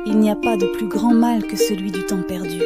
Il n'y a pas de plus grand mal que celui du temps perdu.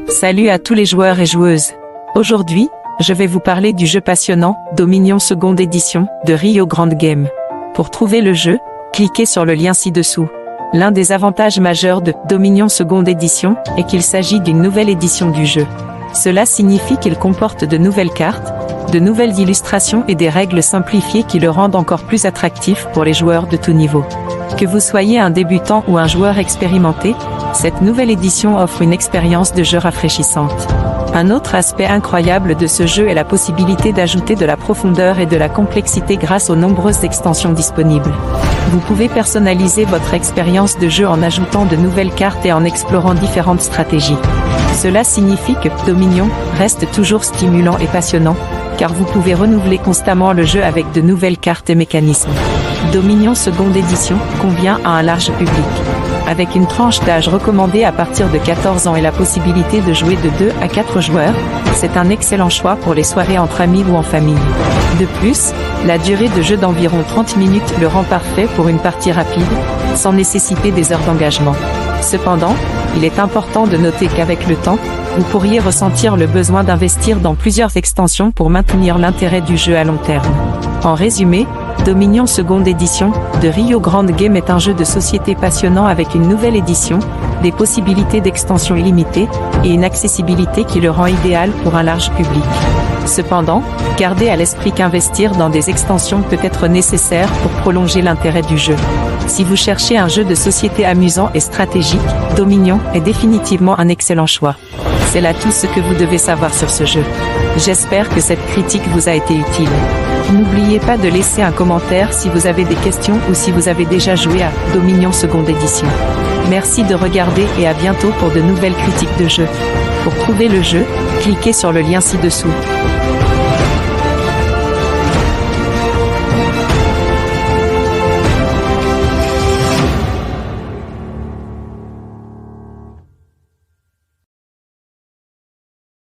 Salut à tous les joueurs et joueuses. Aujourd'hui, je vais vous parler du jeu passionnant Dominion seconde édition de Rio Grande Game. Pour trouver le jeu, cliquez sur le lien ci-dessous. L'un des avantages majeurs de Dominion seconde édition est qu'il s'agit d'une nouvelle édition du jeu. Cela signifie qu'il comporte de nouvelles cartes, de nouvelles illustrations et des règles simplifiées qui le rendent encore plus attractif pour les joueurs de tout niveau. Que vous soyez un débutant ou un joueur expérimenté, cette nouvelle édition offre une expérience de jeu rafraîchissante. Un autre aspect incroyable de ce jeu est la possibilité d'ajouter de la profondeur et de la complexité grâce aux nombreuses extensions disponibles. Vous pouvez personnaliser votre expérience de jeu en ajoutant de nouvelles cartes et en explorant différentes stratégies. Cela signifie que Dominion reste toujours stimulant et passionnant, car vous pouvez renouveler constamment le jeu avec de nouvelles cartes et mécanismes. Dominion seconde édition convient à un large public. Avec une tranche d'âge recommandée à partir de 14 ans et la possibilité de jouer de 2 à 4 joueurs, c'est un excellent choix pour les soirées entre amis ou en famille. De plus, la durée de jeu d'environ 30 minutes le rend parfait pour une partie rapide, sans nécessiter des heures d'engagement. Cependant, il est important de noter qu'avec le temps, vous pourriez ressentir le besoin d'investir dans plusieurs extensions pour maintenir l'intérêt du jeu à long terme. En résumé, Dominion seconde édition de Rio Grande Game est un jeu de société passionnant avec une nouvelle édition, des possibilités d'extension illimitées et une accessibilité qui le rend idéal pour un large public. Cependant, gardez à l'esprit qu'investir dans des extensions peut être nécessaire pour prolonger l'intérêt du jeu. Si vous cherchez un jeu de société amusant et stratégique, Dominion est définitivement un excellent choix. C'est là tout ce que vous devez savoir sur ce jeu. J'espère que cette critique vous a été utile. N'oubliez pas de laisser un commentaire si vous avez des questions ou si vous avez déjà joué à Dominion seconde édition. Merci de regarder et à bientôt pour de nouvelles critiques de jeu. Pour trouver le jeu, cliquez sur le lien ci-dessous.